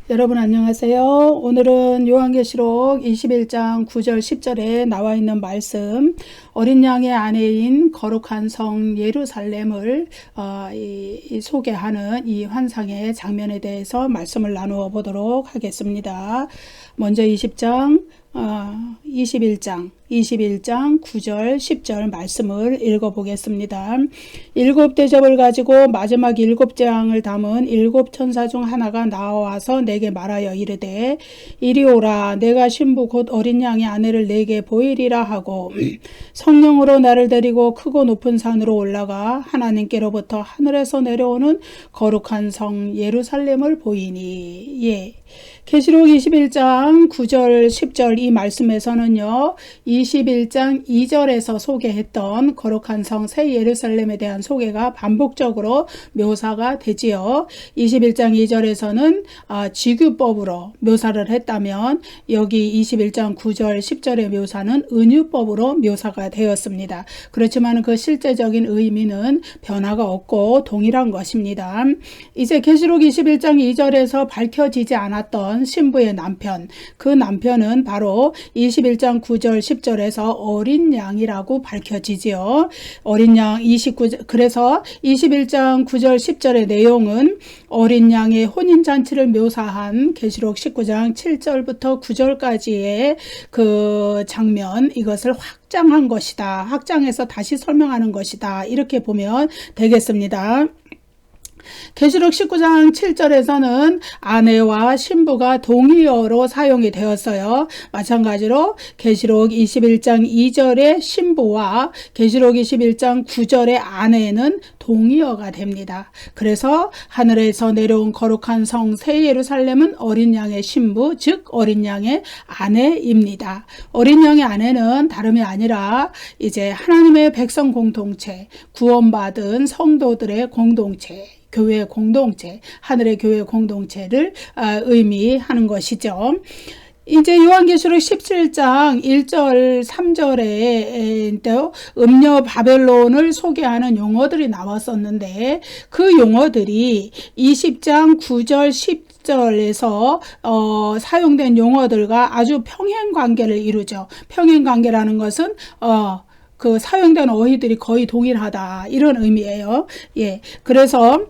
여러분 안녕하세요. 오늘은 요한계시록 21장 9절 10절에 나와 있는 말씀, 어린 양의 아내인 거룩한 성 예루살렘을 소개하는 이 환상의 장면에 대해서 말씀을 나누어 보도록 하겠습니다. 먼저 21장 9절 10절 말씀을 읽어보겠습니다. 일곱 대접을 가지고 마지막 일곱 재앙을 담은 일곱 천사 중 하나가 나와서 내게 말하여 이르되 이리 오라, 내가 신부 곧 어린 양의 아내를 내게 보이리라 하고 성령으로 나를 데리고 크고 높은 산으로 올라가 하나님께로부터 하늘에서 내려오는 거룩한 성 예루살렘을 보이니. 계시록 21장 9절 10절 이 말씀에서는요, 21장 2절에서 소개했던 거룩한 성 새 예루살렘에 대한 소개가 반복적으로 묘사가 되지요. 21장 2절에서는 지규법으로 묘사를 했다면 여기 21장 9절 10절의 묘사는 은유법으로 묘사가 되었습니다. 그렇지만 그 실제적인 의미는 변화가 없고 동일한 것입니다. 이제 계시록 21장 2절에서 밝혀지지 않았던 신부의 남편, 그 남편은 바로 21장 9절 10절에서 어린 양이라고 밝혀지지요. 어린 양 29절, 그래서 21장 9절 10절의 내용은 어린 양의 혼인잔치를 묘사한 계시록 19장 7절부터 9절까지의 그 장면, 이것을 확장한 것이다. 확장해서 다시 설명하는 것이다. 이렇게 보면 되겠습니다. 계시록 19장 7절에서는 아내와 신부가 동의어로 사용이 되었어요. 마찬가지로 계시록 21장 2절의 신부와 계시록 21장 9절의 아내는 동의어가 됩니다. 그래서 하늘에서 내려온 거룩한 성 새 예루살렘은 어린 양의 신부, 즉 어린 양의 아내입니다. 어린 양의 아내는 다름이 아니라 이제 하나님의 백성 공동체, 구원받은 성도들의 공동체, 교회 공동체, 하늘의 교회 공동체를 의미하는 것이죠. 이제 요한계시록 17장 1절 3절에 음녀 바벨론을 소개하는 용어들이 나왔었는데 그 용어들이 20장 9절 10절에서 사용된 용어들과 아주 평행관계를 이루죠. 평행관계라는 것은 그 사용된 어휘들이 거의 동일하다, 이런 의미예요. 그래서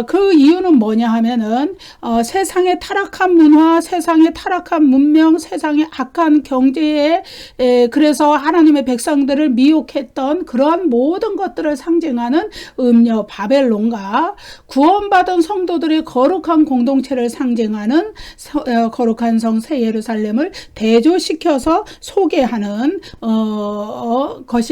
그 이유는 뭐냐 하면은 세상의 타락한 문화, 세상의 타락한 문명, 세상의 악한 경제에 그래서 하나님의 백성들을 미혹했던 그러한 모든 것들을 상징하는 음녀 바벨론과 구원받은 성도들의 거룩한 공동체를 상징하는 거룩한 성 새 예루살렘을 대조시켜서 소개하는 것입니다.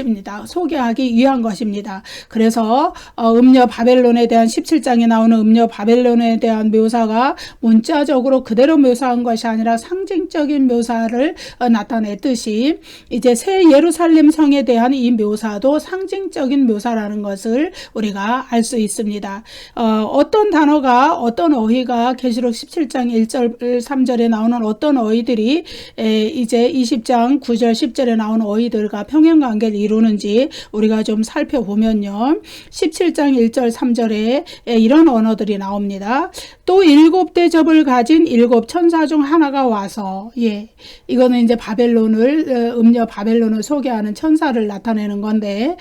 소개하기 위한 것입니다. 그래서 음녀 바벨론에 대한 17장에 나오는 음녀 바벨론에 대한 묘사가 문자적으로 그대로 묘사한 것이 아니라 상징적인 묘사를 나타냈듯이 이제 새 예루살렘 성에 대한 이 묘사도 상징적인 묘사라는 것을 우리가 알 수 있습니다. 어떤 단어가, 어떤 어휘가 계시록 17장 1절 3절에 나오는 어떤 어휘들이 이제 20장 9절 10절에 나오는 어휘들과 평행관계를 이루는지 우리가 좀 살펴보면요, 17장 1절 3절에 이런 언어들이 나옵니다. 또 일곱 대접을 가진 일곱 천사 중 하나가 와서, 이거는 이제 바벨론을, 음녀 바벨론을 소개하는 천사를 나타내는 건데,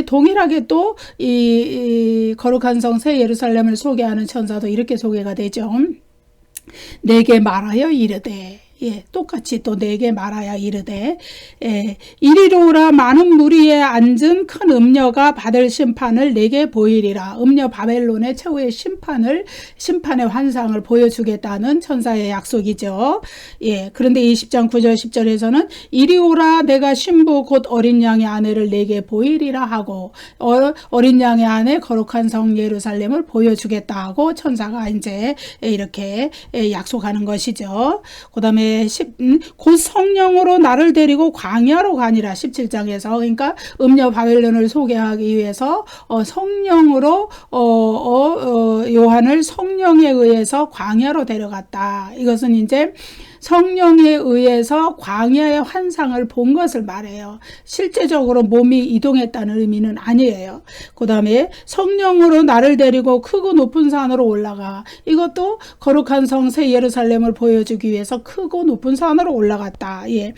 동일하게 또 이 거룩한 성 새 예루살렘을 소개하는 천사도 이렇게 소개가 되죠. 내게 말하여 이르되, 똑같이 또 내게 말하여 이르되 이리로 오라, 많은 무리에 앉은 큰 음녀가 받을 심판을 내게 보이리라. 음녀 바벨론의 최후의 심판의 환상을 보여주겠다는 천사의 약속이죠. 그런데 20장 9절 10절에서는 이리 오라, 내가 신부 곧 어린 양의 아내를 내게 보이리라 하고 어린 양의 아내 거룩한 성 예루살렘을 보여주겠다 하고 천사가 이제 이렇게 약속하는 것이죠. 그 다음에 곧 성령으로 나를 데리고 광야로 가니라. 17장에서 그러니까 음녀 바벨론을 소개하기 위해서 성령으로 요한을 성령에 의해서 광야로 데려갔다. 이것은 이제 성령에 의해서 광야의 환상을 본 것을 말해요. 실제적으로 몸이 이동했다는 의미는 아니에요. 그 다음에 성령으로 나를 데리고 크고 높은 산으로 올라가. 이것도 거룩한 성 새 예루살렘을 보여주기 위해서 크고 높은 산으로 올라갔다. 예.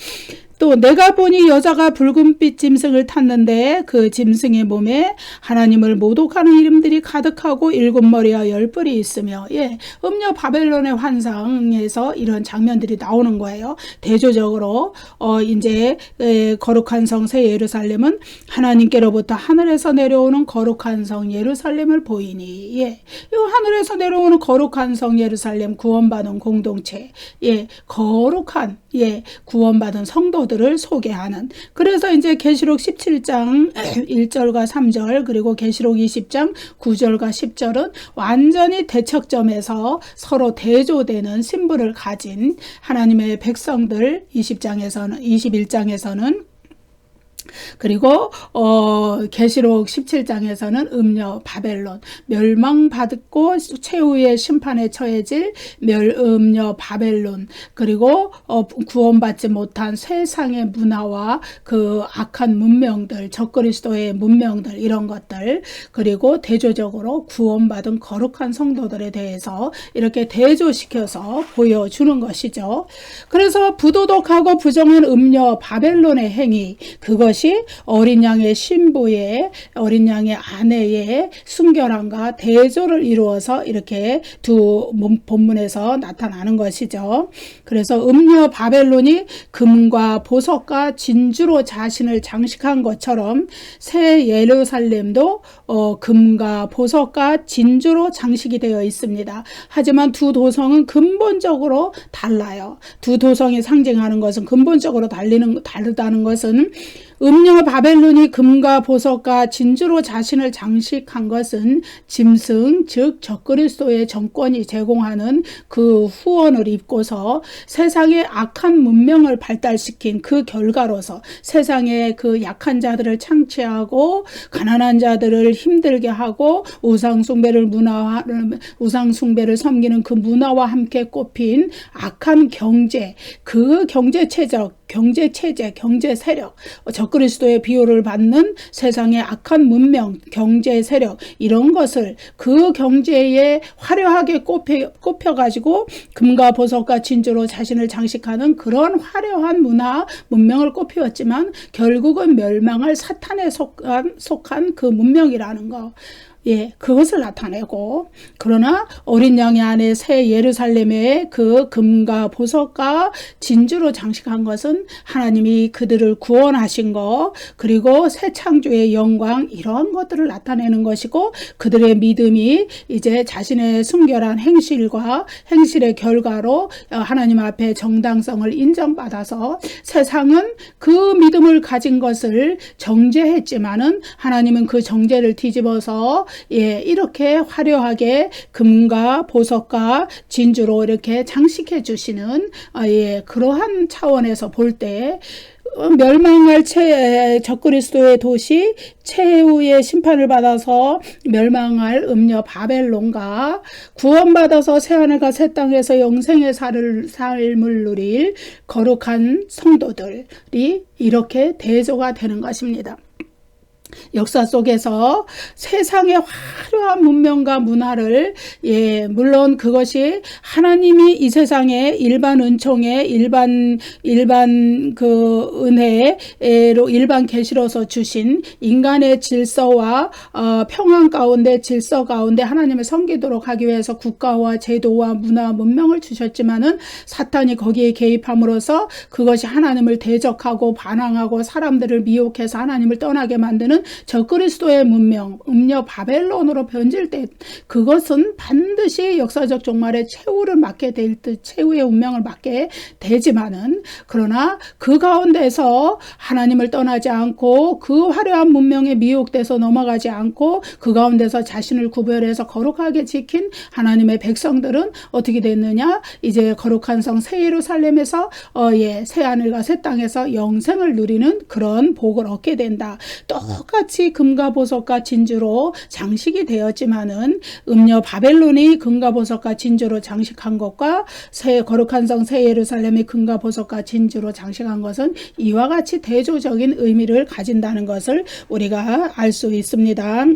또 내가 보니 여자가 붉은빛 짐승을 탔는데 그 짐승의 몸에 하나님을 모독하는 이름들이 가득하고 7머리와 10뿔이 있으며, 예, 음녀 바벨론의 환상에서 이런 장면들이 나오는 거예요. 대조적으로 이제 거룩한 성 새 예루살렘은 하나님께로부터 하늘에서 내려오는 거룩한 성 예루살렘을 보이니, 예, 이 하늘에서 내려오는 거룩한 성 예루살렘, 구원받은 공동체, 예, 거룩한, 예, 구원받은 성도들을 소개하는. 그래서 이제 계시록 17장 1절과 3절 그리고 계시록 20장 9절과 10절은 완전히 대척점에서 서로 대조되는 신분을 가진 하나님의 백성들. 21장에서는 그리고 계시록 17장에서는 음녀 바벨론, 멸망받고 최후의 심판에 처해질 음녀 바벨론, 그리고 구원받지 못한 세상의 문화와 그 악한 문명들, 적그리스도의 문명들, 이런 것들, 그리고 대조적으로 구원받은 거룩한 성도들에 대해서 이렇게 대조시켜서 보여주는 것이죠. 그래서 부도덕하고 부정한 음녀 바벨론의 행위, 그것이 어린 양의 신부의, 어린 양의 아내의 순결함과 대조를 이루어서 이렇게 두 본문에서 나타나는 것이죠. 그래서 음녀 바벨론이 금과 보석과 진주로 자신을 장식한 것처럼 새 예루살렘도 금과 보석과 진주로 장식이 되어 있습니다. 하지만 두 도성은 근본적으로 달라요. 두 도성이 상징하는 것은, 근본적으로 다르다는 것은, 음녀 바벨론이 금과 보석과 진주로 자신을 장식한 것은 짐승, 즉 적그리스도의 정권이 제공하는 그 후원을 입고서 세상의 악한 문명을 발달시킨 그 결과로서 세상의 그 약한 자들을 창취하고 가난한 자들을 힘들게 하고 우상숭배를 섬기는 그 문화와 함께 꼽힌 악한 경제, 그 경제 세력, 적그리스도의 비호를 받는 세상의 악한 문명, 경제 세력, 이런 것을 그 경제에 화려하게 꼽혀가지고 금과 보석과 진주로 자신을 장식하는 그런 화려한 문화, 문명을 꼽히었지만 결국은 멸망할 사탄에 속한 그 문명이라는 거. 예, 그것을 나타내고, 그러나 어린 양의 아내 새 예루살렘의 그 금과 보석과 진주로 장식한 것은 하나님이 그들을 구원하신 것, 그리고 새 창조의 영광, 이런 것들을 나타내는 것이고, 그들의 믿음이 이제 자신의 순결한 행실의 결과로 하나님 앞에 정당성을 인정받아서 세상은 그 믿음을 가진 것을 정죄했지만은 하나님은 그 정죄를 뒤집어서, 예, 이렇게 화려하게 금과 보석과 진주로 이렇게 장식해 주시는, 예, 그러한 차원에서 볼 때 멸망할 적그리스도의 도시, 최후의 심판을 받아서 멸망할 음녀 바벨론과 구원받아서 새하늘과 새 땅에서 영생의 삶을 누릴 거룩한 성도들이 이렇게 대조가 되는 것입니다. 역사 속에서 세상의 화려한 문명과 문화를, 예, 물론 그것이 하나님이 이 세상에 일반 은총에 일반 그 은혜로 일반 계시로서 주신 인간의 질서와 평안 가운데, 질서 가운데 하나님을 섬기도록 하기 위해서 국가와 제도와 문화, 문명을 주셨지만은 사탄이 거기에 개입함으로써 그것이 하나님을 대적하고 반항하고 사람들을 미혹해서 하나님을 떠나게 만드는 적그리스도의 문명, 음녀 바벨론으로 변질된, 그것은 반드시 역사적 종말의 최후를 맞게 될 듯, 최후의 운명을 맞게 되지만은, 그러나 그 가운데서 하나님을 떠나지 않고 그 화려한 문명에 미혹돼서 넘어가지 않고 그 가운데서 자신을 구별해서 거룩하게 지킨 하나님의 백성들은 어떻게 됐느냐? 이제 거룩한 성 새 예루살렘에서 새 하늘과 새 땅에서 영생을 누리는 그런 복을 얻게 된다. 똑같이 똑같이 금과 보석과 진주로 장식이 되었지만은 음녀 바벨론이 금과 보석과 진주로 장식한 것과 거룩한 성 새 예루살렘이 금과 보석과 진주로 장식한 것은 이와 같이 대조적인 의미를 가진다는 것을 우리가 알 수 있습니다.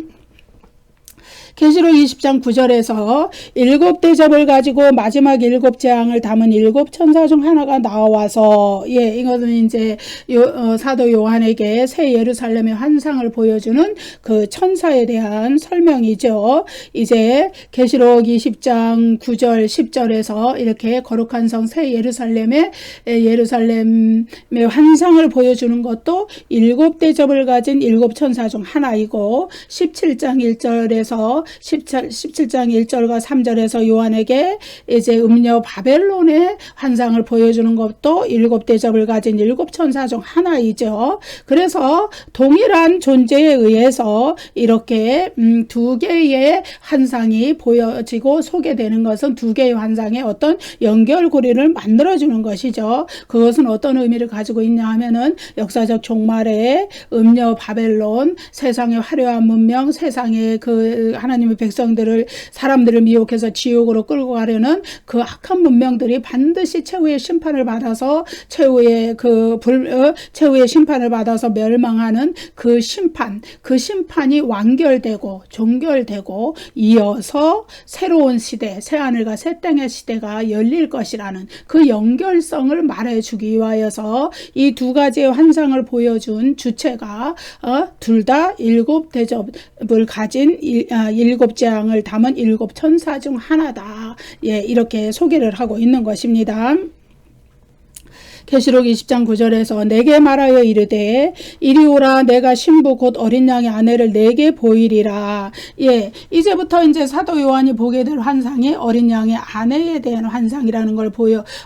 계시록 20장 9절에서 7대접을 가지고 마지막 7재앙을 담은 7천사 중 하나가 나와서, 이것은 이제 사도 요한에게 새 예루살렘의 환상을 보여주는 그 천사에 대한 설명이죠. 이제 계시록 20장 9절 10절에서 이렇게 거룩한 성 새 예루살렘의 환상을 보여주는 것도 7대접을 가진 7천사 중 하나이고, 17장 1절에서 17장 1절과 3절에서 요한에게 이제 음녀 바벨론의 환상을 보여주는 것도 7대접을 가진 7천사 중 하나이죠. 그래서 동일한 존재에 의해서 이렇게 두 개의 환상이 보여지고 소개되는 것은 두 개의 환상의 어떤 연결고리를 만들어주는 것이죠. 그것은 어떤 의미를 가지고 있냐 하면은 역사적 종말에 음녀 바벨론, 세상의 화려한 문명, 세상의 그 하나님의 백성들을, 사람들을 미혹해서 지옥으로 끌고 가려는 그 악한 문명들이 반드시 최후의 심판을 받아서 최후의 심판을 받아서 멸망하는 그 심판이 완결되고 종결되고 이어서 새로운 시대, 새하늘과 새 땅의 시대가 열릴 것이라는 그 연결성을 말해주기 위하여서 이 두 가지의 환상을 보여준 주체가 둘 다 7대접을 가진 7재앙을 담은 7천사 중 하나다. 이렇게 소개를 하고 있는 것입니다. 계시록 20장 9절에서 내게 말하여 이르되 이리 오라, 내가 신부 곧 어린 양의 아내를 내게 보이리라. 이제부터 이제 사도 요한이 보게 될 환상이 어린 양의 아내에 대한 환상이라는 걸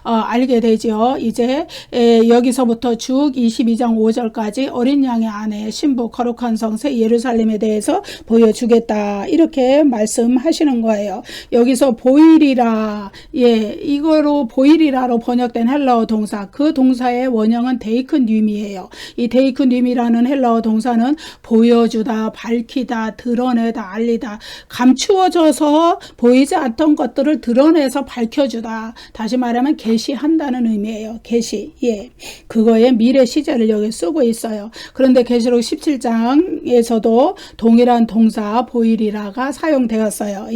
알게 되죠. 이제 여기서부터 쭉 22장 5절까지 어린 양의 아내, 신부, 거룩한 성 새 예루살렘에 대해서 보여주겠다, 이렇게 말씀하시는 거예요. 여기서 보이리라, 이거로 보이리라로 번역된 헬라어 동사, 그 동사의 원형은 데이크님이에요. 이 데이크님이라는 헬라어 동사는 보여주다, 밝히다, 드러내다, 알리다, 감추어져서 보이지 않던 것들을 드러내서 밝혀주다, 다시 말하면 계시한다는 의미예요. 계시. 그거의 미래 시제를 여기 쓰고 있어요. 그런데 계시록 17장에서도 동일한 동사 보이리라가 사용되었어요.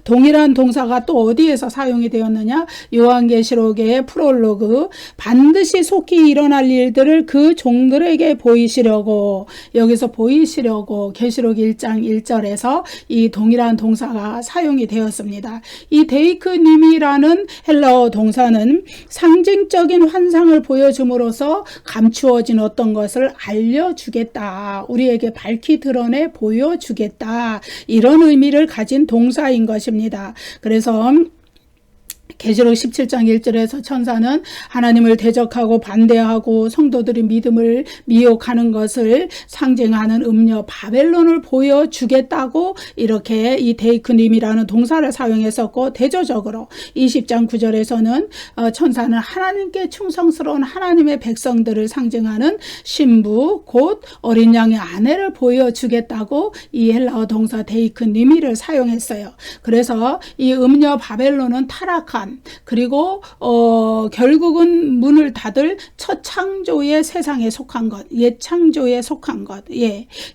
동일한 동사가 또 어디에서 사용이 되었느냐? 요한계시록의 프롤로그, 반드시 속히 일어날 일들을 그 종들에게 보이시려고, 여기서 보이시려고 계시록 1장 1절에서 이 동일한 동사가 사용이 되었습니다. 이 데이크님이라는 헬라어 동사는 상징적인 환상을 보여줌으로써 감추어진 어떤 것을 알려주겠다, 우리에게 밝히 드러내 보여주겠다, 이런 의미를 가진 동사인 것입니다. 그래서 계시록 17장 1절에서 천사는 하나님을 대적하고 반대하고 성도들의 믿음을 미혹하는 것을 상징하는 음녀 바벨론을 보여주겠다고 이렇게 이 데이크님이라는 동사를 사용했었고, 대조적으로 20장 9절에서는 천사는 하나님께 충성스러운 하나님의 백성들을 상징하는 신부 곧 어린 양의 아내를 보여주겠다고 이 헬라어 동사 데이크님이를 사용했어요. 그래서 이 음녀 바벨론은 타락한, 그리고 결국은 문을 닫을 첫 창조의 세상에 속한 것, 옛 창조에 속한 것,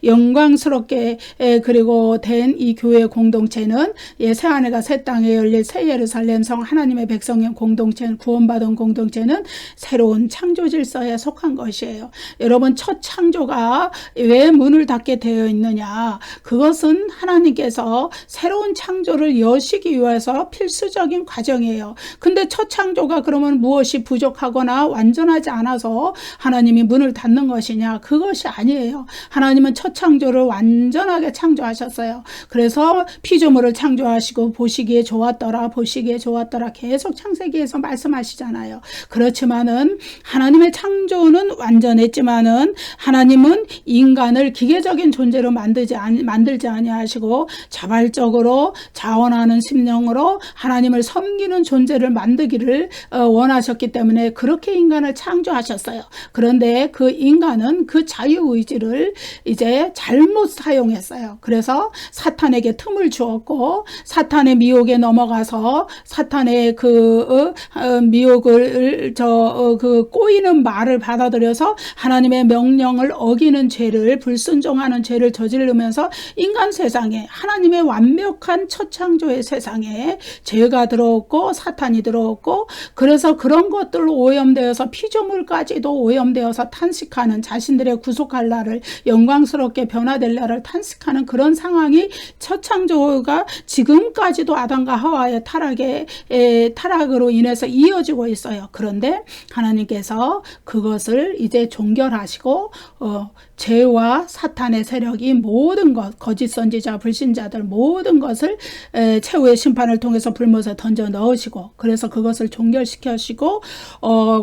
영광스럽게 그리고 된 이 교회 공동체는 새하늘과 새 땅에 열릴 새 예루살렘 성 하나님의 백성의 공동체는, 구원받은 공동체는 새로운 창조 질서에 속한 것이에요. 여러분, 첫 창조가 왜 문을 닫게 되어 있느냐? 그것은 하나님께서 새로운 창조를 여시기 위해서 필수적인 과정이에요. 근데 첫 창조가 그러면 무엇이 부족하거나 완전하지 않아서 하나님이 문을 닫는 것이냐? 그것이 아니에요. 하나님은 첫 창조를 완전하게 창조하셨어요. 그래서 피조물을 창조하시고 보시기에 좋았더라, 보시기에 좋았더라 계속 창세기에서 말씀하시잖아요. 그렇지만은 하나님의 창조는 완전했지만은 하나님은 인간을 기계적인 존재로 만들지 아니하시고 자발적으로 자원하는 심령으로 하나님을 섬기는 존재를 만들기를 원하셨기 때문에 그렇게 인간을 창조하셨어요. 그런데 그 인간은 그 자유의지를 이제 잘못 사용했어요. 그래서 사탄에게 틈을 주었고 사탄의 미혹에 넘어가서 사탄의 그 미혹을 그 꼬이는 말을 받아들여서 하나님의 명령을 어기는 죄를 불순종하는 죄를 저지르면서 인간 세상에 하나님의 완벽한 첫 창조의 세상에 죄가 들어왔고 사탄이 들어왔고 그래서 그런 것들로 오염되어서 피조물까지도 오염되어서 탄식하는 자신들의 구속할 날을 영광스럽게 변화될 날을 탄식하는 그런 상황이 첫 창조가 지금까지도 아담과 하와의 타락으로 인해서 이어지고 있어요. 그런데 하나님께서 그것을 이제 종결하시고 죄와 사탄의 세력이 모든 것, 거짓 선지자, 불신자들 모든 것을 최후의 심판을 통해서 불못에 던져 넣으시고 그래서 그것을 종결시키시고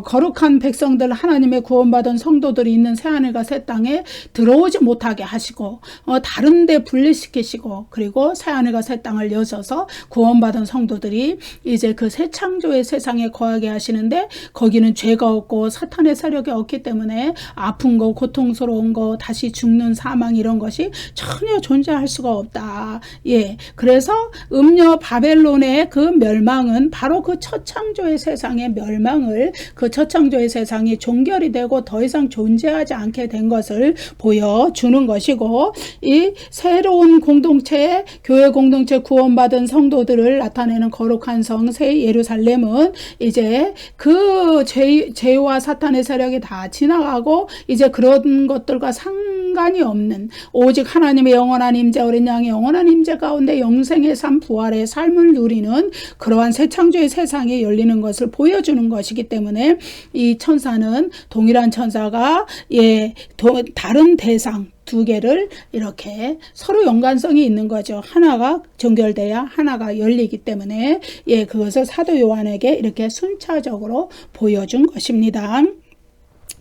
거룩한 백성들 하나님의 구원받은 성도들이 있는 새하늘과 새 땅에 들어오지 못하게 하시고 다른 데 분리시키시고 그리고 새하늘과 새 땅을 여셔서 구원받은 성도들이 이제 그 새 창조의 세상에 거하게 하시는데 거기는 죄가 없고 사탄의 세력이 없기 때문에 아픈 거, 고통스러운 거, 다시 죽는 사망 이런 것이 전혀 존재할 수가 없다. 예, 그래서 음녀 바벨론의 그 멸망은 바로 그 첫 창조의 세상의 멸망을 그 첫 창조의 세상이 종결이 되고 더 이상 존재하지 않게 된 것을 보여주는 것이고 이 새로운 공동체, 교회 공동체 구원받은 성도들을 나타내는 거룩한 성 새 예루살렘은 이제 그 죄와 사탄의 세력이 다 지나가고 이제 그런 것들과 상관이 없는 오직 하나님의 영원한 임재 어린 양의 영원한 임재 가운데 영생의 삶 부활의 삶을 누리는 그러한 새 창조의 세상이 열리는 것을 보여주는 것이기 때문에 이 천사는 동일한 천사가 다른 대상 두 개를 이렇게 서로 연관성이 있는 거죠. 하나가 정결돼야 하나가 열리기 때문에 그것을 사도 요한에게 이렇게 순차적으로 보여준 것입니다.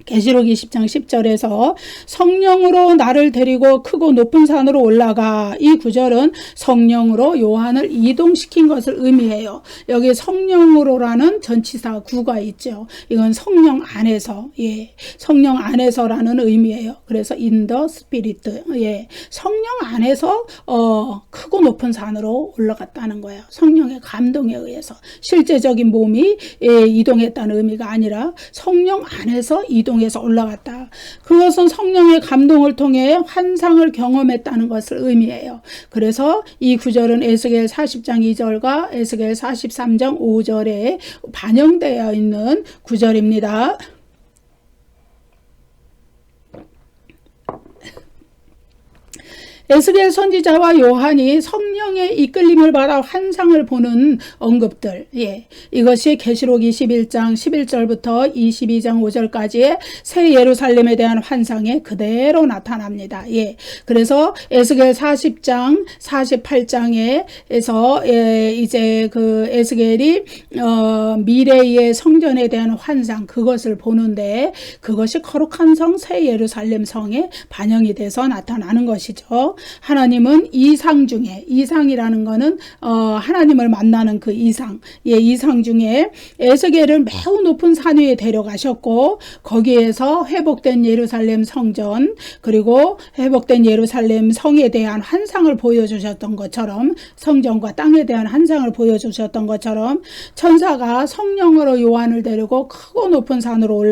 계시록 20장 10절에서 성령으로 나를 데리고 크고 높은 산으로 올라가 이 구절은 성령으로 요한을 이동시킨 것을 의미해요. 여기 성령으로라는 전치사 구가 있죠. 이건 성령 안에서 성령 안에서라는 의미예요. 그래서 in the spirit 성령 안에서 크고 높은 산으로 올라갔다는 거예요. 성령의 감동에 의해서 실제적인 몸이 이동했다는 의미가 아니라 성령 안에서 이동해서 올라갔다. 그것은 성령의 감동을 통해 환상을 경험했다는 것을 의미해요. 그래서 이 구절은 에스겔 40장 2절과 에스겔 43장 5절에 반영되어 있는 구절입니다. 에스겔 선지자와 요한이 성령의 이끌림을 받아 환상을 보는 언급들, 이것이 계시록 21장 11절부터 22장 5절까지의 새 예루살렘에 대한 환상에 그대로 나타납니다. 그래서 에스겔 40장 48장에서 이제 그 에스겔이 미래의 성전에 대한 환상 그것을 보는데 그것이 거룩한 성 새 예루살렘 성에 반영이 돼서 나타나는 것이죠. 하나님은 이상 중에, 이상이라는 거는 하나님을 만나는 그 이상, 이상 중에 에스겔을 매우 높은 산 위에 데려가셨고 거기에서 회복된 예루살렘 성전 그리고 회복된 예루살렘 성에 대한 환상을 보여주셨던 것처럼 성전과 땅에 대한 환상을 보여주셨던 것처럼 천사가 성령으로 요한을 데리고 크고 높은 산으로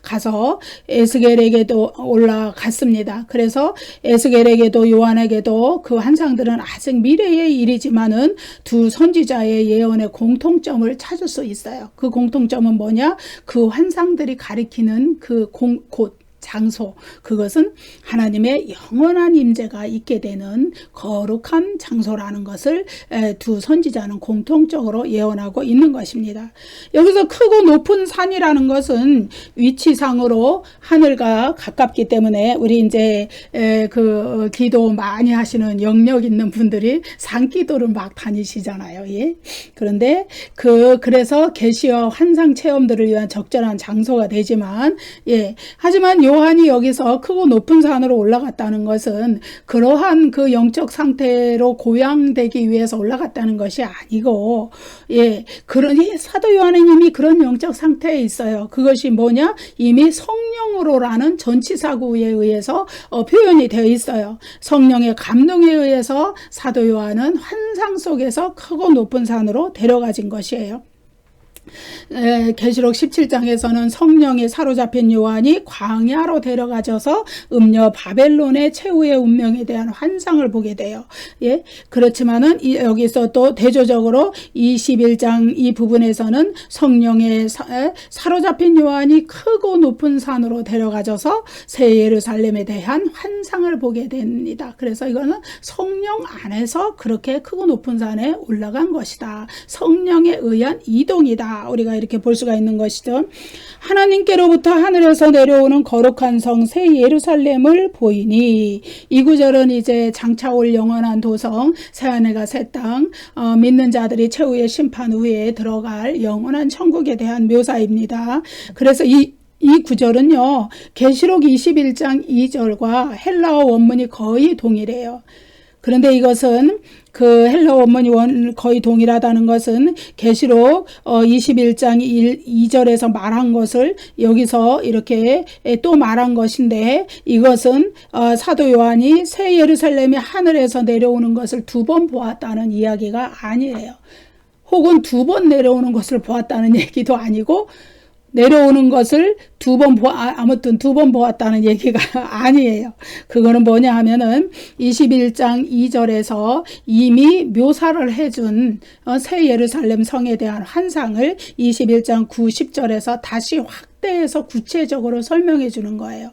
가서 에스겔에게도 올라갔습니다. 그래서 에스겔에게도 요한에게도 그 환상들은 아직 미래의 일이지만은 두 선지자의 예언의 공통점을 찾을 수 있어요. 그 공통점은 뭐냐? 그 환상들이 가리키는 그 곳, 장소, 그것은 하나님의 영원한 임재가 있게 되는 거룩한 장소라는 것을 두 선지자는 공통적으로 예언하고 있는 것입니다. 여기서 크고 높은 산이라는 것은 위치상으로 하늘과 가깝기 때문에 우리 이제 그 기도 많이 하시는 영역 있는 분들이 산기도를 막 다니시잖아요. 그런데 그래서 계시와 환상 체험들을 위한 적절한 장소가 되지만 하지만 요한이 여기서 크고 높은 산으로 올라갔다는 것은 그러한 그 영적 상태로 고양되기 위해서 올라갔다는 것이 아니고, 예, 그러니 사도 요한은 이미 그런 영적 상태에 있어요. 그것이 뭐냐? 이미 성령으로라는 전치사구에 의해서 표현이 되어 있어요. 성령의 감동에 의해서 사도 요한은 환상 속에서 크고 높은 산으로 데려가진 것이에요. 계시록 17장에서는 성령에 사로잡힌 요한이 광야로 데려가져서 음녀 바벨론의 최후의 운명에 대한 환상을 보게 돼요. 예, 그렇지만은 여기서 또 대조적으로 21장 이 부분에서는 성령에 사로잡힌 요한이 크고 높은 산으로 데려가져서 새 예루살렘에 대한 환상을 보게 됩니다. 그래서 이거는 성령 안에서 그렇게 크고 높은 산에 올라간 것이다. 성령에 의한 이동이다. 우리가 이렇게 볼 수가 있는 것이죠. 하나님께로부터 하늘에서 내려오는 거룩한 성 새 예루살렘을 보이니, 이 구절은 이제 장차 올 영원한 도성 새하늘과 새 땅, 믿는 자들이 최후의 심판 후에 들어갈 영원한 천국에 대한 묘사입니다. 그래서 이 구절은요, 계시록 21장 2절과 헬라어 원문이 거의 동일해요. 그런데 이것은 그 헬라어 원문이 거의 동일하다는 것은 계시록 21장 2절에서 말한 것을 여기서 이렇게 또 말한 것인데, 이것은 사도 요한이 새 예루살렘이 하늘에서 내려오는 것을 2번 보았다는 이야기가 아니에요. 혹은 2번 내려오는 것을 보았다는 얘기도 아니고, 내려오는 것을 아무튼 2번 보았다는 얘기가 아니에요. 그거는 뭐냐 하면은 21장 2절에서 이미 묘사를 해준 새 예루살렘 성에 대한 환상을 21장 9, 10절에서 다시 확대해서 구체적으로 설명해 주는 거예요.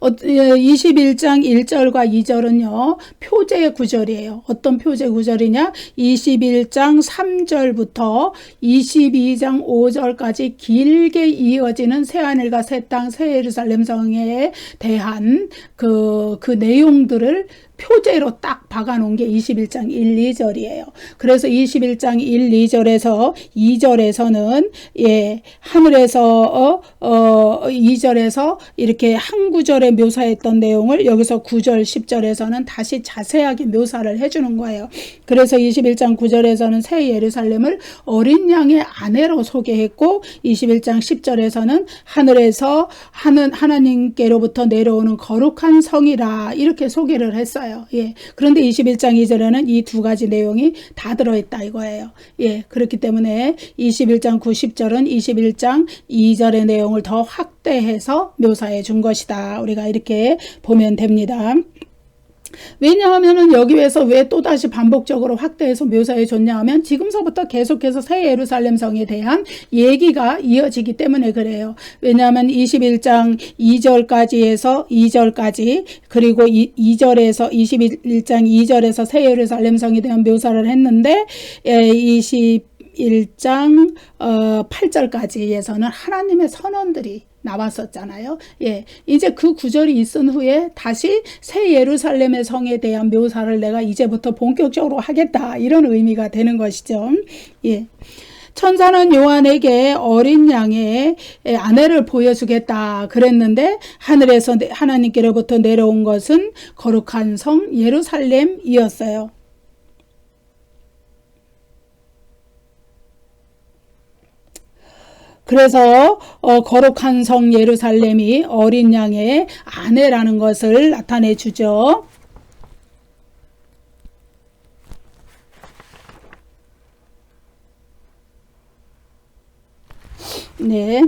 21장 1절과 2절은요, 표제 구절이에요. 어떤 표제 구절이냐? 21장 3절부터 22장 5절까지 길게 이어지는 새하늘과 새 땅, 새 예루살렘 성에 대한 그 내용들을 표제로 딱 박아놓은 게 21장 1, 2절이에요. 그래서 21장 1, 2절에서 2절에서는 하늘에서 2절에서 이렇게 한 구절에 묘사했던 내용을 여기서 9절, 10절에서는 다시 자세하게 묘사를 해주는 거예요. 그래서 21장 9절에서는 새 예루살렘을 어린 양의 아내로 소개했고, 21장 10절에서는 하늘에서 하나님께로부터 내려오는 거룩한 성이라 이렇게 소개를 했어요. 예. 그런데 21장 2절에는 이 두 가지 내용이 다 들어있다 이거예요. 예. 그렇기 때문에 21장 9, 10절은 21장 2절의 내용을 더 확대해서 묘사해 준 것이다. 우리가 이렇게 보면 됩니다. 왜냐하면은 여기에서 왜 또다시 반복적으로 확대해서 묘사해 줬냐 하면, 지금서부터 계속해서 새 예루살렘 성에 대한 얘기가 이어지기 때문에 그래요. 왜냐하면 21장 2절까지에서 2절까지, 그리고 2절에서 21장 2절에서 새 예루살렘 성에 대한 묘사를 했는데, 21장 8절까지에서는 하나님의 선언들이 나왔었잖아요. 예, 이제 그 구절이 있은 후에 다시 새 예루살렘의 성에 대한 묘사를 내가 이제부터 본격적으로 하겠다, 이런 의미가 되는 것이죠. 예. 천사는 요한에게 어린 양의 아내를 보여주겠다 그랬는데, 하늘에서 하나님께로부터 내려온 것은 거룩한 성 예루살렘이었어요. 그래서 거룩한 성 예루살렘이 어린 양의 아내라는 것을 나타내 주죠. 네.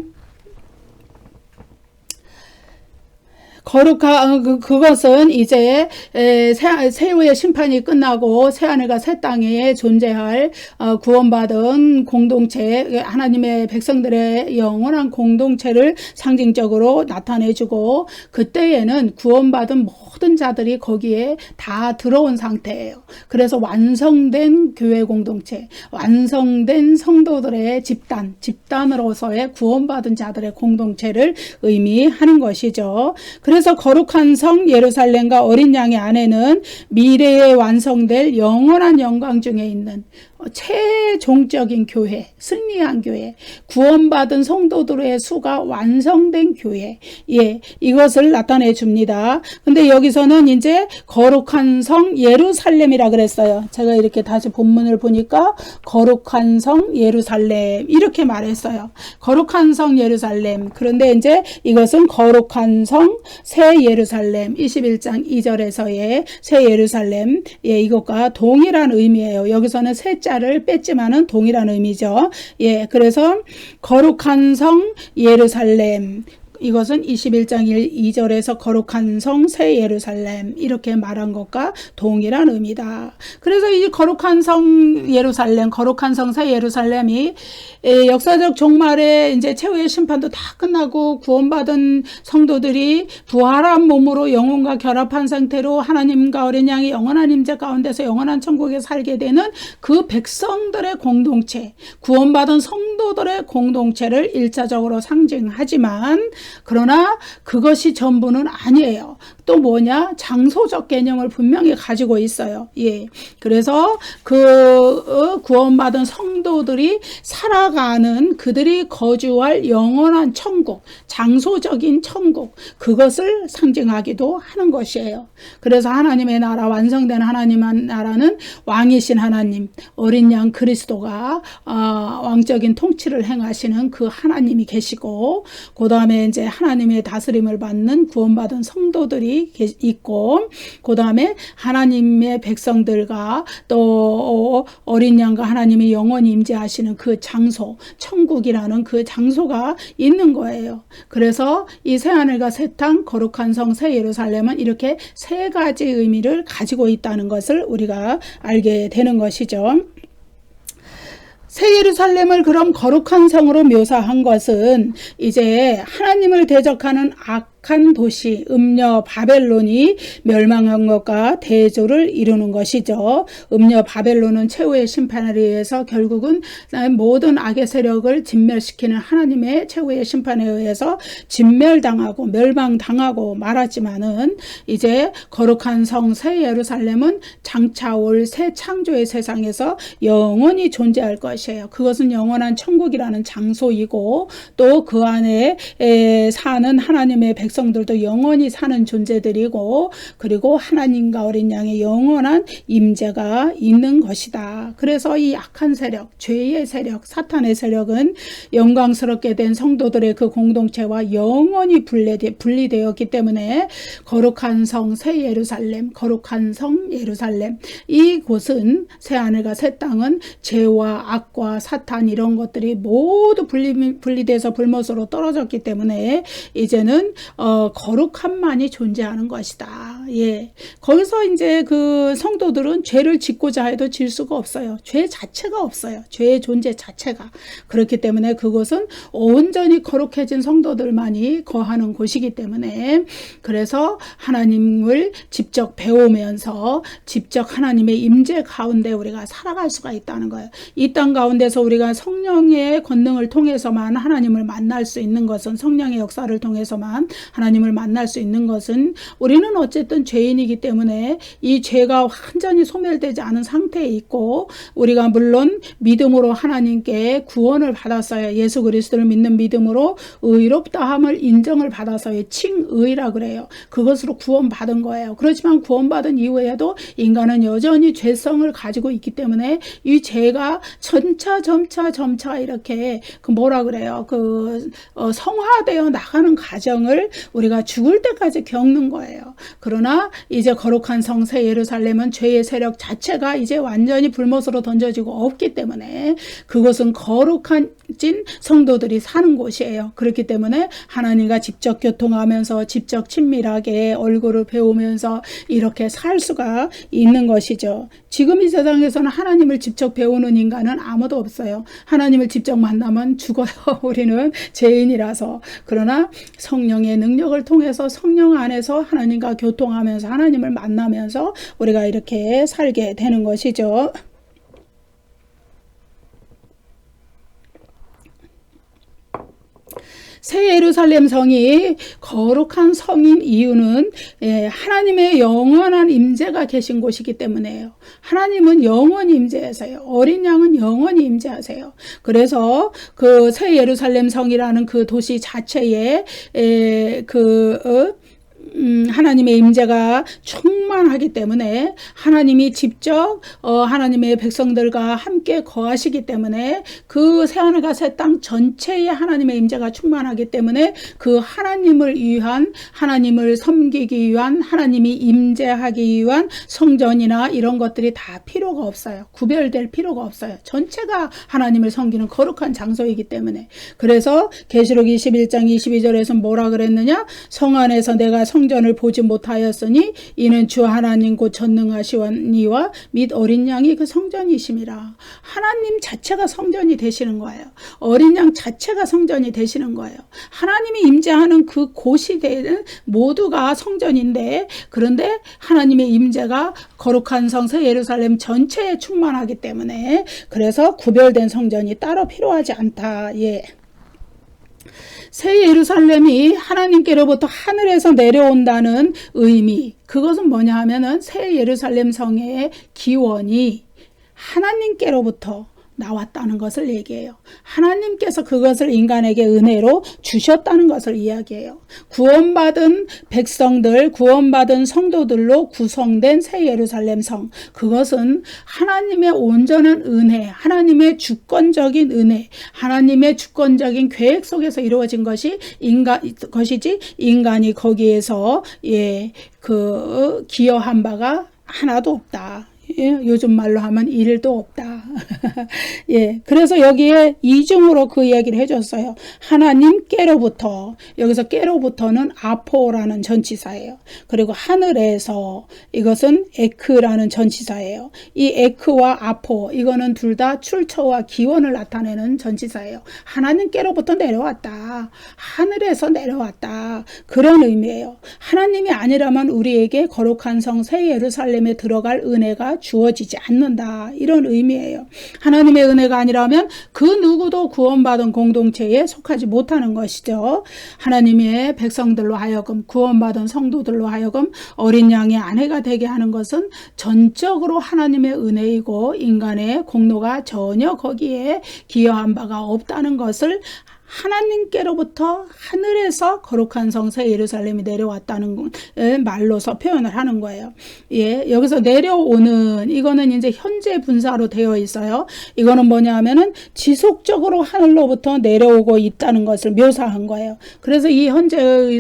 그것은 이제 새후의 심판이 끝나고 새하늘과 새 땅에 존재할 구원받은 공동체, 하나님의 백성들의 영원한 공동체를 상징적으로 나타내주고, 그때에는 구원받은 모든 자들이 거기에 다 들어온 상태예요. 그래서 완성된 교회 공동체, 완성된 성도들의 집단으로서의 구원받은 자들의 공동체를 의미하는 것이죠. 그래서 거룩한 성 예루살렘과 어린 양의 아내는 미래에 완성될 영원한 영광 중에 있는 최종적인 교회, 승리한 교회, 구원받은 성도들의 수가 완성된 교회, 예, 이것을 나타내 줍니다. 근데 여기서는 이제 거룩한 성 예루살렘이라 그랬어요. 제가 이렇게 다시 본문을 보니까 거룩한 성 예루살렘 이렇게 말했어요. 거룩한 성 예루살렘. 그런데 이제 이것은 거룩한 성 새 예루살렘 21장 2절에서의 새 예루살렘, 예, 이것과 동일한 의미예요. 여기서는 새 자를 뺐지만은 동일한 의미죠. 예, 그래서 거룩한 성 예루살렘, 이것은 21장 2절에서 거룩한 성 새 예루살렘 이렇게 말한 것과 동일한 의미다. 그래서 이 거룩한 성 예루살렘, 거룩한 성 새 예루살렘이 역사적 종말에 이제 최후의 심판도 다 끝나고 구원받은 성도들이 부활한 몸으로 영혼과 결합한 상태로 하나님과 어린 양의 영원한 임재 가운데서 영원한 천국에 살게 되는 그 백성들의 공동체, 구원받은 성도들의 공동체를 1차적으로 상징하지만 그러나 그것이 전부는 아니에요. 또 뭐냐? 장소적 개념을 분명히 가지고 있어요. 예. 그래서 그 구원받은 성도들이 살아가는 그들이 거주할 영원한 천국, 장소적인 천국, 그것을 상징하기도 하는 것이에요. 그래서 하나님의 나라, 완성된 하나님의 나라는 왕이신 하나님, 어린 양 그리스도가 왕적인 통치를 행하시는 그 하나님이 계시고, 그 다음에 이제 하나님의 다스림을 받는 구원받은 성도들이 있고, 그 다음에 하나님의 백성들과 또 어린 양과 하나님이 영원히 임재하시는 그 장소, 천국이라는 그 장소가 있는 거예요. 그래서 이 새하늘과 새 땅, 거룩한 성 새 예루살렘은 이렇게 세 가지 의미를 가지고 있다는 것을 우리가 알게 되는 것이죠. 새 예루살렘을 그럼 거룩한 성으로 묘사한 것은 이제 하나님을 대적하는 악한 도시 음녀 바벨론이 멸망한 것과 대조를 이루는 것이죠. 음녀 바벨론은 최후의 심판에 의해서 결국은 모든 악의 세력을 진멸시키는 하나님의 최후의 심판에 의해서 진멸당하고 멸망당하고 말았지만은 이제 거룩한 성 새 예루살렘은 장차 올 새 창조의 세상에서 영원히 존재할 것이에요. 그것은 영원한 천국이라는 장소이고 또 그 안에 사는 하나님의 백성들도 영원히 사는 존재들이고 그리고 하나님과 어린 양의 영원한 임재가 있는 것이다. 그래서 이 악한 세력, 죄의 세력, 사탄의 세력은 영광스럽게 된 성도들의 그 공동체와 영원히 분리되었기 때문에 거룩한 성 새 예루살렘, 거룩한 성 예루살렘, 이곳은 새하늘과 새 땅은 죄와 악과 사탄 이런 것들이 모두 분리돼서 불못으로 떨어졌기 때문에 이제는 거룩함만이 존재하는 것이다. 예. 거기서 이제 그 성도들은 죄를 짓고자 해도 질 수가 없어요. 죄 자체가 없어요. 죄의 존재 자체가. 그렇기 때문에 그곳은 온전히 거룩해진 성도들만이 거하는 곳이기 때문에 그래서 하나님을 직접 배우면서 직접 하나님의 임재 가운데 우리가 살아갈 수가 있다는 거예요. 이 땅 가운데서 우리가 성령의 권능을 통해서만 하나님을 만날 수 있는 것은 성령의 역사를 통해서만 하나님을 만날 수 있는 것은 우리는 어쨌든 죄인이기 때문에 이 죄가 완전히 소멸되지 않은 상태에 있고 우리가 물론 믿음으로 하나님께 구원을 받았어요. 예수 그리스도를 믿는 믿음으로 의롭다함을 인정을 받아서의 칭의라 그래요. 그것으로 구원받은 거예요. 그렇지만 구원받은 이후에도 인간은 여전히 죄성을 가지고 있기 때문에 이 죄가 점차 이렇게 그 뭐라 그래요? 성화되어 나가는 과정을 우리가 죽을 때까지 겪는 거예요. 그러나 이제 거룩한 성 새 예루살렘은 죄의 세력 자체가 이제 완전히 불못으로 던져지고 없기 때문에 그것은 거룩한 성도들이 사는 곳이에요. 그렇기 때문에 하나님과 직접 교통하면서 직접 친밀하게 얼굴을 배우면서 이렇게 살 수가 있는 것이죠. 지금 이 세상에서는 하나님을 직접 배우는 인간은 아무도 없어요. 하나님을 직접 만나면 죽어요. 우리는 죄인이라서. 그러나 성령의 능력을 통해서 성령 안에서 하나님과 교통하면서 하나님을 만나면서 우리가 이렇게 살게 되는 것이죠. 새 예루살렘 성이 거룩한 성인 이유는 하나님의 영원한 임재가 계신 곳이기 때문에요. 하나님은 영원히 임재하세요. 어린 양은 영원히 임재하세요. 그래서 그 새 예루살렘 성이라는 그 도시 자체에 하나님의 임재가 충만하기 때문에 하나님이 직접 하나님의 백성들과 함께 거하시기 때문에 그 새하늘과 새 땅 전체에 하나님의 임재가 충만하기 때문에 그 하나님을 위한, 하나님을 섬기기 위한, 하나님이 임재하기 위한 성전이나 이런 것들이 다 필요가 없어요. 구별될 필요가 없어요. 전체가 하나님을 섬기는 거룩한 장소이기 때문에. 그래서 계시록 21장 22절에서 뭐라 그랬느냐? 성 안에서 내가 성전을 보지 못하였으니 이는 주 하나님 곧 전능하시니와 및 어린 양이 그 성전이심이라. 하나님 자체가 성전이 되시는 거예요. 어린 양 자체가 성전이 되시는 거예요. 하나님이 임재하는 그 곳이 되는 모두가 성전인데, 그런데 하나님의 임재가 거룩한 성 새 예루살렘 전체에 충만하기 때문에 그래서 구별된 성전이 따로 필요하지 않다. 예. 새 예루살렘이 하나님께로부터 하늘에서 내려온다는 의미, 그것은 뭐냐 하면은 새 예루살렘 성의 기원이 하나님께로부터 나왔다는 것을 얘기해요. 하나님께서 그것을 인간에게 은혜로 주셨다는 것을 이야기해요. 구원받은 백성들, 구원받은 성도들로 구성된 새 예루살렘 성, 그것은 하나님의 온전한 은혜, 하나님의 주권적인 은혜, 하나님의 주권적인 계획 속에서 이루어진 것이지 인간이 거기에서 기여한 바가 하나도 없다. 요즘 말로 하면 일도 없다. 그래서 여기에 이중으로 그 얘기를 해줬어요. 하나님께로부터, 여기서 깨로부터는 아포라는 전치사예요. 그리고 하늘에서, 이것은 에크라는 전치사예요. 이 에크와 아포, 이거는 둘 다 출처와 기원을 나타내는 전치사예요. 하나님께로부터 내려왔다. 하늘에서 내려왔다. 그런 의미예요. 하나님이 아니라면 우리에게 거룩한 성 새 예루살렘에 들어갈 은혜가 주어지지 않는다. 이런 의미예요. 하나님의 은혜가 아니라면 그 누구도 구원받은 공동체에 속하지 못하는 것이죠. 하나님의 백성들로 하여금, 구원받은 성도들로 하여금 어린 양의 아내가 되게 하는 것은 전적으로 하나님의 은혜이고 인간의 공로가 전혀 거기에 기여한 바가 없다는 것을 하나님께로부터 하늘에서 거룩한 성 새 예루살렘이 내려왔다는 말로서 표현을 하는 거예요. 여기서 내려오는, 이거는 이제 현재 분사로 되어 있어요. 이거는 뭐냐 하면은 지속적으로 하늘로부터 내려오고 있다는 것을 묘사한 거예요. 그래서 이 현재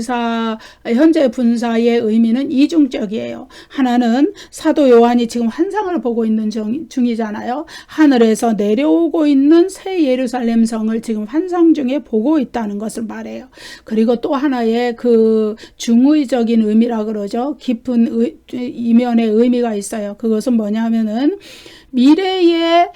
분사의 의미는 이중적이에요. 하나는 사도 요한이 지금 환상을 보고 있는 중이잖아요. 하늘에서 내려오고 있는 새 예루살렘 성을 지금 환상 중에 보고 있다는 것을 말해요. 그리고 또 하나의 그 중의적인 의미라 그러죠. 깊은 이면의 의미가 있어요. 그것은 뭐냐 하면은 미래의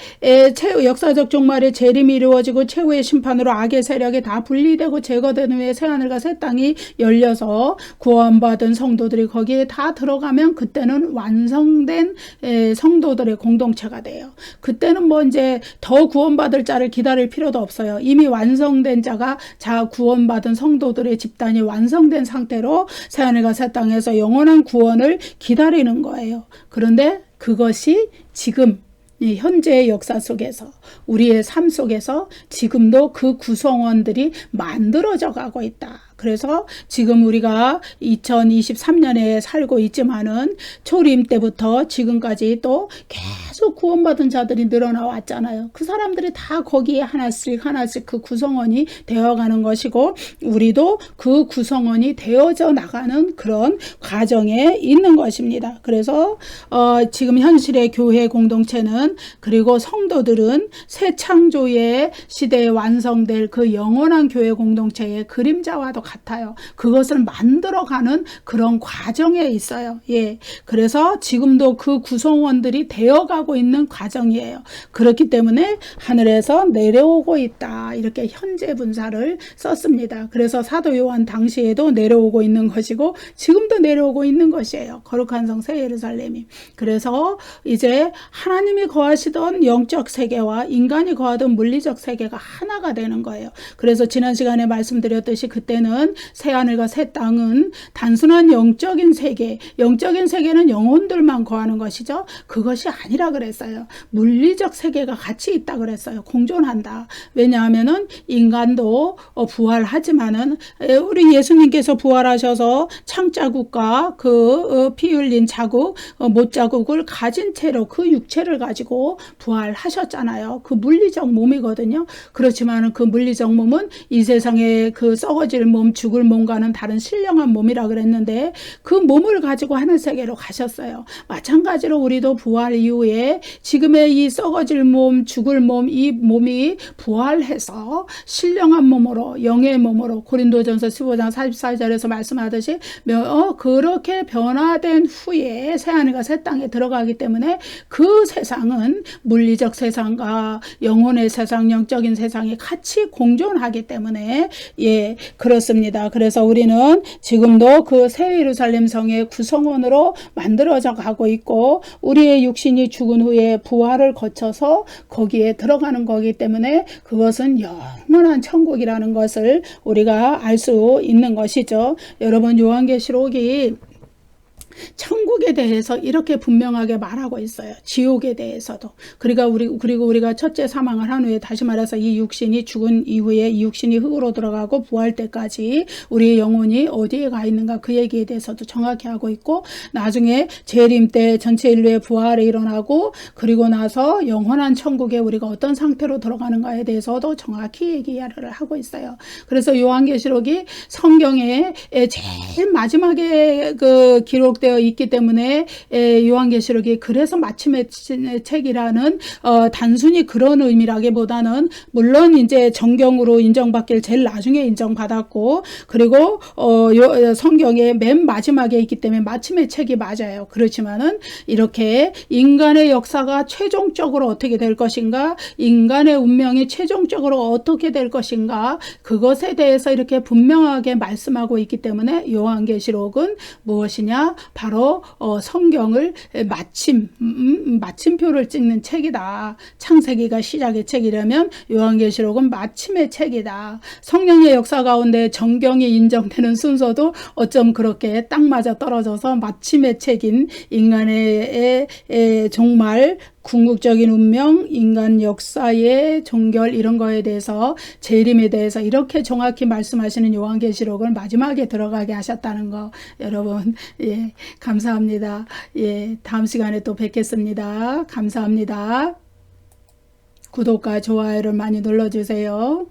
역사적 종말의 재림이 이루어지고 최후의 심판으로 악의 세력이 다 분리되고 제거된 후에 새하늘과 새 땅이 열려서 구원받은 성도들이 거기에 다 들어가면 그때는 완성된 성도들의 공동체가 돼요. 그때는 뭐 이제 더 구원받을 자를 기다릴 필요도 없어요. 이미 완성된 자가 구원받은 성도들의 집단이 완성된 상태로 새하늘과 새 땅에서 영원한 구원을 기다리는 거예요. 그런데 그것이 지금 현재의 역사 속에서, 우리의 삶 속에서 지금도 그 구성원들이 만들어져 가고 있다. 그래서 지금 우리가 2023년에 살고 있지만은 초림 때부터 지금까지 또 계속 구원받은 자들이 늘어나 왔잖아요. 그 사람들이 다 거기에 하나씩 그 구성원이 되어가는 것이고, 우리도 그 구성원이 되어져 나가는 그런 과정에 있는 것입니다. 그래서 지금 현실의 교회 공동체는, 그리고 성도들은 새 창조의 시대에 완성될 그 영원한 교회 공동체의 그림자와도 같아요. 그것을 만들어가는 그런 과정에 있어요. 예. 그래서 지금도 그 구성원들이 되어가고 있는 과정이에요. 그렇기 때문에 하늘에서 내려오고 있다. 이렇게 현재 분사를 썼습니다. 그래서 사도 요한 당시에도 내려오고 있는 것이고 지금도 내려오고 있는 것이에요. 거룩한 성 새 예루살렘이. 그래서 이제 하나님이 거하시던 영적 세계와 인간이 거하던 물리적 세계가 하나가 되는 거예요. 그래서 지난 시간에 말씀드렸듯이 그때는 새하늘과 새 땅은 단순한 영적인 세계, 영적인 세계는 영혼들만 거하는 것이죠. 그것이 아니라 그랬어요. 물리적 세계가 같이 있다 그랬어요. 공존한다. 왜냐하면은 인간도 부활하지만은 우리 예수님께서 부활하셔서 창자국과 그 피 흘린 자국, 못자국을 가진 채로 그 육체를 가지고 부활하셨잖아요. 그 물리적 몸이거든요. 그렇지만 그 물리적 몸은 이 세상의 그 썩어질 몸, 죽을 몸과는 다른 신령한 몸이라 그랬는데 그 몸을 가지고 하늘 세계로 가셨어요. 마찬가지로 우리도 부활 이후에 지금의 이 썩어질 몸, 죽을 몸, 이 몸이 부활해서 신령한 몸으로, 영의 몸으로 고린도전서 15장 44절에서 말씀하듯이 그렇게 변화된 후에 새하늘과 새 땅에 들어가기 때문에 그 세상은 물리적 세상과 영혼의 세상, 영적인 세상이 같이 공존하기 때문에 예, 그렇습니다. 그래서 우리는 지금도 그 새 예루살렘 성의 구성원으로 만들어져 가고 있고 우리의 육신이 죽은 후에 부활을 거쳐서 거기에 들어가는 거기 때문에 그것은 영원한 천국이라는 것을 우리가 알 수 있는 것이죠. 여러분 요한계시록이 천국에 대해서 이렇게 분명하게 말하고 있어요. 지옥에 대해서도. 그리고 우리가 첫째 사망을 한 후에 다시 말해서 이 육신이 죽은 이후에 이 육신이 흙으로 들어가고 부활 때까지 우리의 영혼이 어디에 가 있는가 그 얘기에 대해서도 정확히 하고 있고 나중에 재림 때 전체 인류의 부활이 일어나고 그리고 나서 영원한 천국에 우리가 어떤 상태로 들어가는가에 대해서도 정확히 얘기를 하고 있어요. 그래서 요한계시록이 성경의 제일 마지막에 그 기록된 되어 있기 때문에 요한계시록이 그래서 마침의 책이라는 단순히 그런 의미라기보다는 물론 이제 정경으로 인정받길 제일 나중에 인정받았고 그리고 성경의 맨 마지막에 있기 때문에 마침의 책이 맞아요. 그렇지만은 이렇게 인간의 역사가 최종적으로 어떻게 될 것인가, 인간의 운명이 최종적으로 어떻게 될 것인가 그것에 대해서 이렇게 분명하게 말씀하고 있기 때문에 요한계시록은 무엇이냐? 바로 성경을 마침표를 찍는 책이다. 창세기가 시작의 책이라면 요한계시록은 마침의 책이다. 성령의 역사 가운데 정경이 인정되는 순서도 어쩜 그렇게 딱 맞아 떨어져서 마침의 책인 인간의 정말 궁극적인 운명, 인간 역사의 종결 이런 거에 대해서 재림에 대해서 이렇게 정확히 말씀하시는 요한계시록을 마지막에 들어가게 하셨다는 거 여러분 예 감사합니다. 예 다음 시간에 또 뵙겠습니다. 감사합니다. 구독과 좋아요를 많이 눌러주세요.